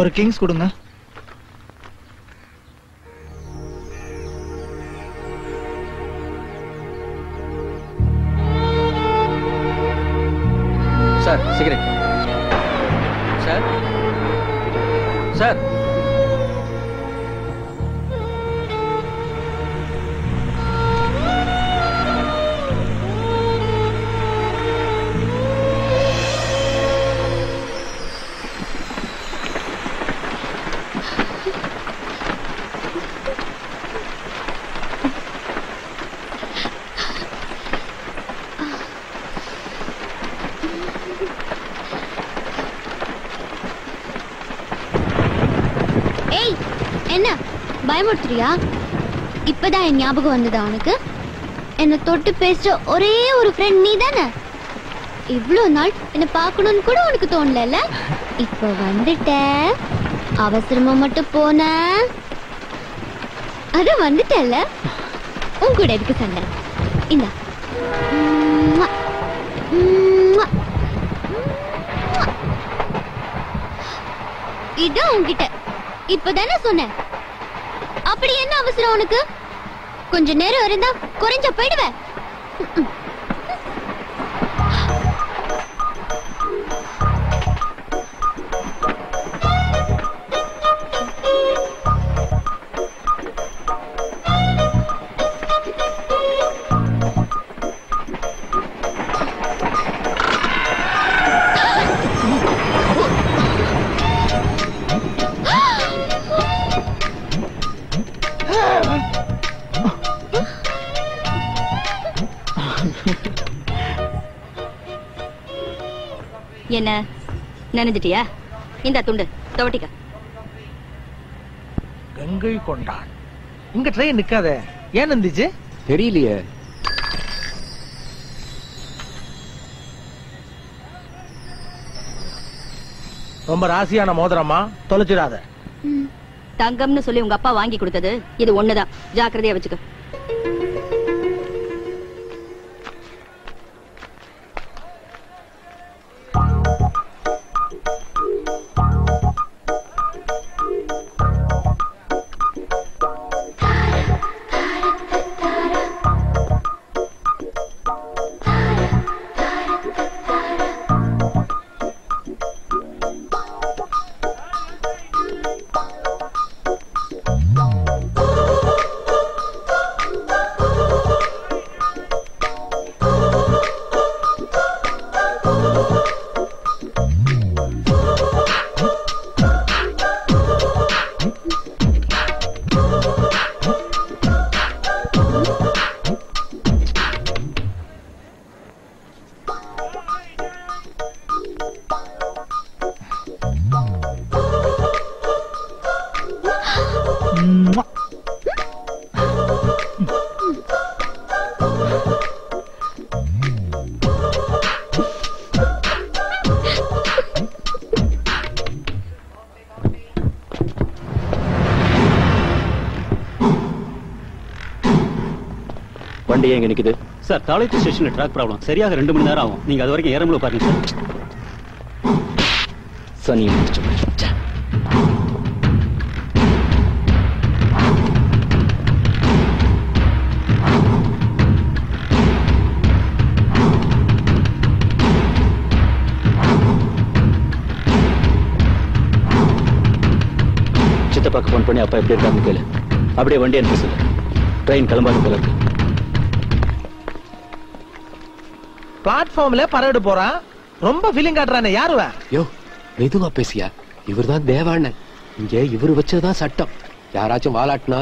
ஒரு கிங்ஸ் கொடுங்க. Sir cigarette. Sir sir பயமுறுத்துறியா? இப்பதான் என் ஞாபகம் வந்ததா உனக்கு? என்ன தொட்டு பேசுற ஒரே ஒரு ஃப்ரெண்ட் நீ தானே. இவ்வளவு நாள் என்ன பார்க்கணும்னு கூட உனக்கு தோணல. இப்ப வந்துட்ட. அவசரமா மட்டும் போன அத வந்துட்டல. உன் கூட எதுக்கு சண்டை? இந்த இதான் உன்கிட்ட இப்பதானே சொன்னேன். அப்படி என்ன அவசரம் உனக்கு? கொஞ்ச நேரம் இருந்தா குறைஞ்ச போயிடுவேன். என்ன நினைஞ்சிட்டியா? இந்த துண்டு துவட்டிக்க. கங்கை கொண்டான். இங்க ட்ரெயின் நிக்காத. ஏன் நின்னுச்சு தெரியலையே. ரொம்ப ராசியான மோதிரமா, தொலைச்சிடாத. தங்கம்னு சொல்லி உங்க அப்பா வாங்கி கொடுத்தது இது ஒண்ணுதான். ஜாக்கிரதையா வச்சுக்க. வண்டி எங்க நிக்குது சார்? தாளைத்து ஸ்டேஷன்ல ட்ராக் ப்ராப்ளம். சரியாக 2 மணி நேரம் ஆகும். நீங்க அது வரைக்கும் ஏறமுல பாருங்க சார். சனி சித்தப்பாக்கு போன் பண்ணி அப்பா எப்படி இருக்கான்னு கேளு. அப்படியே வண்டி அனுப்ப சொல்லு. ட்ரெயின் கிளம்பாது போல இருக்கு. பிளாட்ஃபார்ம்ல பரேடு போறான். ரொம்ப ஃபீலிங் காட்டுறானே. யாருவ? யோ மெதுவா பேசியா. இவர்தான் தேவாண்ணன். இங்க இவரு வச்சதுதான் சட்டம். யாராச்சும் வாலாட்டினா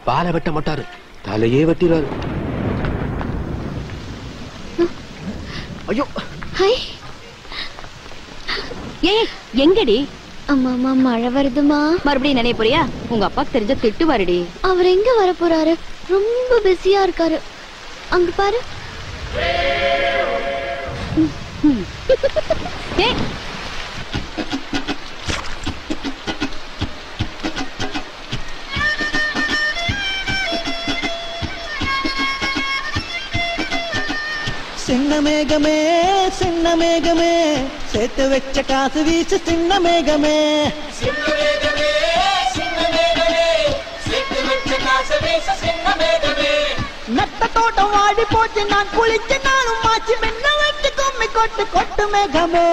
வாழை வெட்ட மாட்டாரு, தலையே வெட்டிடுவாரு. ஐயோ ஏய் எங்கடி? அம்மா அம்மா மழை வருதுமா. மறுபடியும் நினைய போறியா? உங்க அப்பா தெரிஞ்ச திட்டு வாருடி. அவர் எங்க வர போறாரு? ரொம்ப பிஸியா இருக்காரு. அங்க பாரு. சின்ன மேகமே சேர்த்து வச்ச காசு வீசு சின்ன மேகமே. நட்ட தோட்டம் வாடி போச்சு நான் குளிச்ச நானும் மாச்சு மென்ன வெட்டு கும்மி கொட்டு கொட்டு மேகமே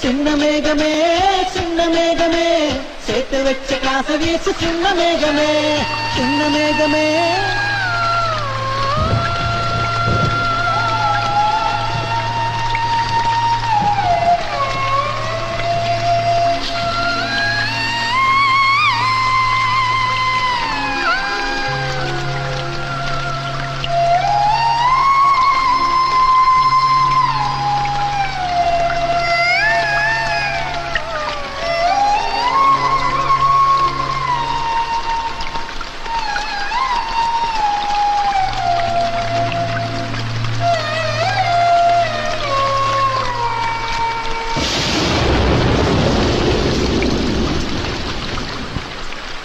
சின்ன மேகமே சின்ன மேகமே சேர்த்து வச்ச காச வீசு சின்ன மேகமே சின்ன மேகமே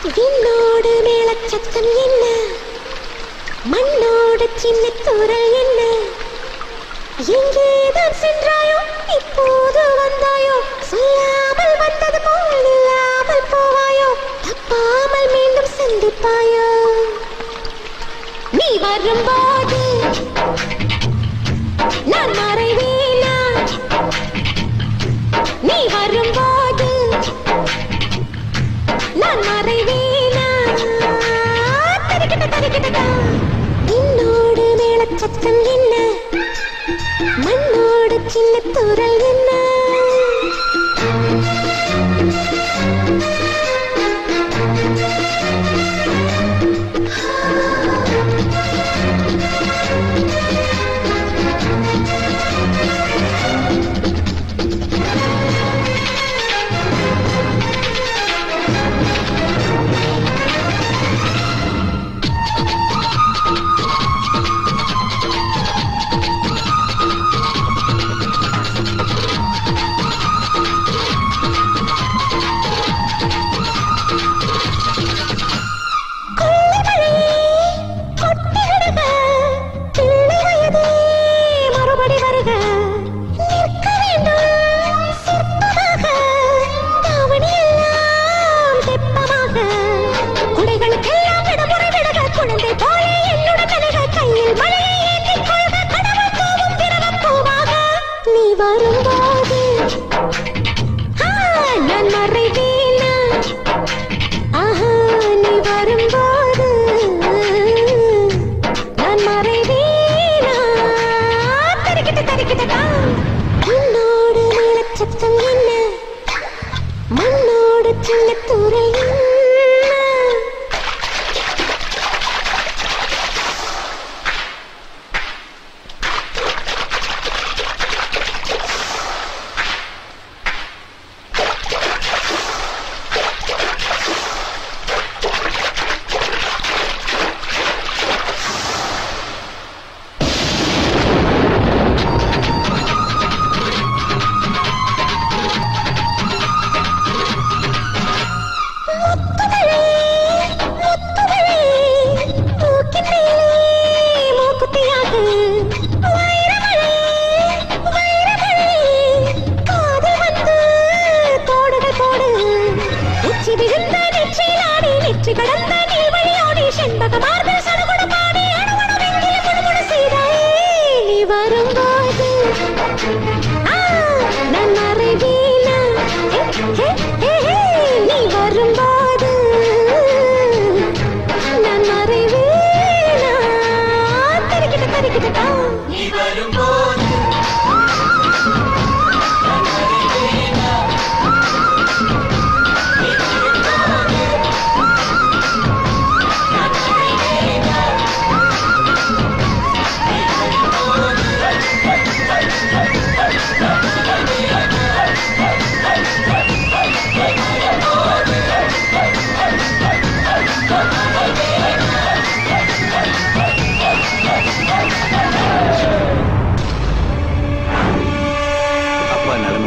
விண்ணோடு மேளச்சத்தம் என்ன மண்ணோடு சின்ன தூரல் என்ன எங்கேதான் சென்றாயோ இப்போது வந்தாயோ சொல்லாமல் வந்தது போல் இல்லாமல் போவாயோ தப்பாமல் மீண்டும் சந்திப்பாயோ நீ வரும்போது நான் மறைவேனா நீ வரும்போது நான் மறைவேனா தரிக்கிட்ட என்னோடு மேளச்சத்தம் என்ன மண்ணோடு சின்ன தூரல் என்ன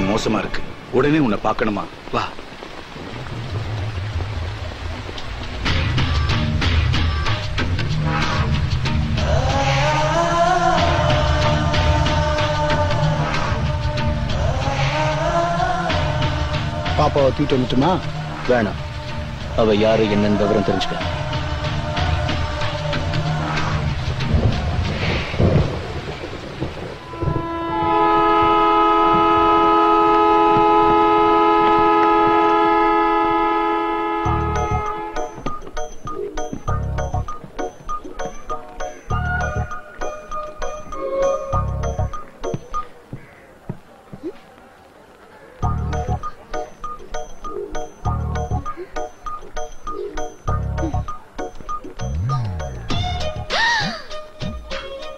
மோசமா இருக்கு. உடனே உன்னை பார்க்கணுமா? வா. பாப்பாவை தூக்கிட்டு வந்துட்டுமா? வேணாம், அவ யாரு என்னன்னு விவரம் தெரிஞ்சுக்க.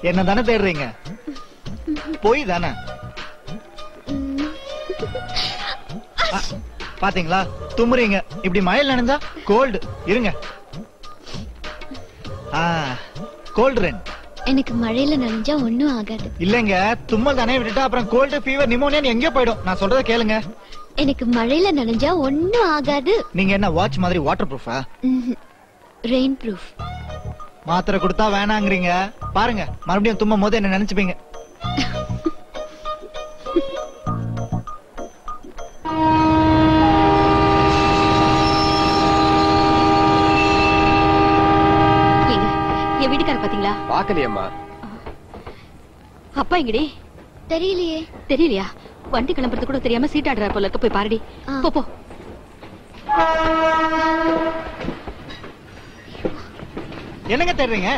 என்ன தானே தேடுறீங்க? போய் தானே பாத்தீங்களா? தும்முறீங்க. இப்படி மழையில் நனைஞ்சா கோல்டு. இருங்க, கோல்டு ரென். எனக்கு மழையில நனைஞ்சா ஒண்ணும் ஆகாது. இல்லங்க, தும்மல் தானே விட்டுட்டா அப்புறம் கோல்டு, ஃபீவர், நிமோனியா எங்கேயோ போயிடும். நான் சொல்றத கேளுங்க. எனக்கு மழையில நனைஞ்சா ஒண்ணும் ஆகாது. நீங்க என்ன வாட்ச் மாதிரி வாட்டர் ப்ரூஃபா? Rain proof. மாத்திரை கொடுத்தா வேணாங்கிறீங்க. பாருங்க, மறுபடியும் தும்மும் போது என்ன நினைச்சுப்பீங்க. என் வீட்டுக்கார பாத்தீங்களா? பாக்கலையம்மா. அப்பா எங்கடி? தெரியலையே. தெரியலையா? வண்டி கிளம்புறது கூட தெரியாம சீட்டாடுற போல இருக்க. போய் பாருடி. போ. என்னங்க தேடுறீங்க?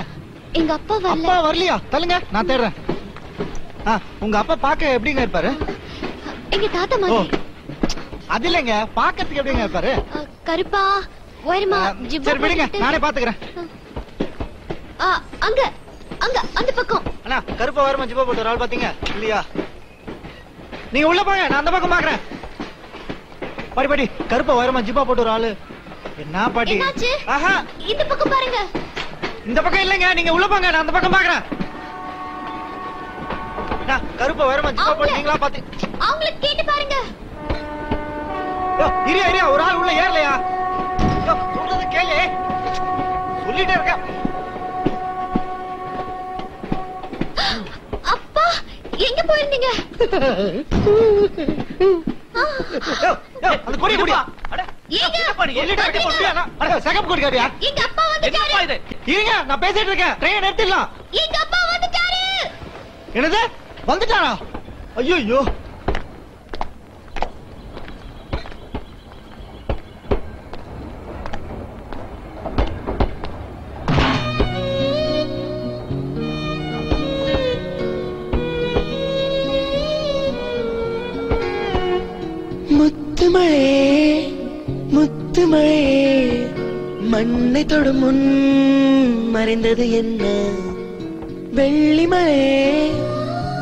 எங்க அப்பா வரல. அப்பா வரலையா? தள்ளுங்க, நான் தேடுறேன். உங்க அப்பா பாக்க எப்படிங்க இருப்பாரு? எங்க தாத்தா மாதிரி. அது இல்லங்க, பாக்கிறதுக்கு எப்படிங்க இருப்பாரு? கருப்பா, உயரமா, ஜிப்பா. சரி விடுங்க, நானே பாத்துக்கிறேன். அங்க அங்க அந்த பக்கம். அண்ணா, கருப்பா உயரமா ஜிப்பா போட்டு ஒரு ஆள் பாத்தீங்க இல்லையா? நீங்க உள்ள போங்க, நான் அந்த பக்கம் பாக்குறேன். பாடி கருப்பா உயரமா ஜிப்பா போட்டு ஒரு ஆளு. என்ன பாட்டி? ஆஹா, இந்த பக்கம் பாருங்க. இந்த பக்கம் இல்லங்க, நீங்க உள்ள போங்க, நான் அந்த பக்கம் பாக்குறேன். கருப்பா உயரமா ஜிப்பா போட்டு நீங்களா பாத்து அவங்கள கேட்டு பாருங்க. இரியா, ஒரு ஆள் உள்ள ஏறலையா? சொல்றது கேளு, சொல்லிட்டே இருக்க. அப்பா எங்க போயிருந்தீங்க? அந்த கொடி குடியா? எங்க அப்பா வந்துட்டாரு. இருங்க, நான் பேசிட்டு இருக்கேன். ட்ரெயின் நிறுத்திடலாம். எங்க அப்பா வந்துட்டாரு. என்னது? வந்துட்டாரா? ஐயோ, முத்துமழே முத்துமழே, மண்ணை தொடும் முன் மறைந்தது என்ன? வெள்ளிமழே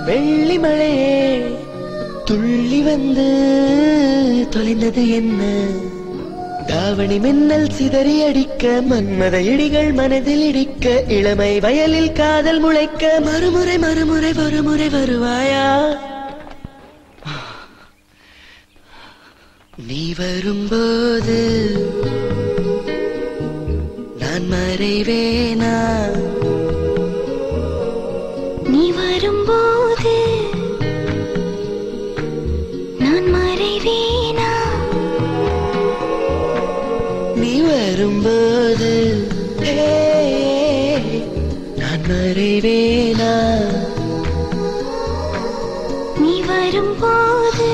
வெள்ளிமழே, துள்ளி வந்து தொலைந்தது என்ன? தாவணி மின்னல் சிதறி அடிக்க, மன்மத இடிகள் மனதில் இடிக்க, இளமை வயலில் காதல் முளைக்க, மறுமுறை மறுமுறை ஒருமுறை வருவாயா? நீ வரும்போது நான் மறைவேனா? நீ வரும்போது நான் மறைவேனா? நீ வரும்போது நான் மறைவேனா? நீ வரும்போது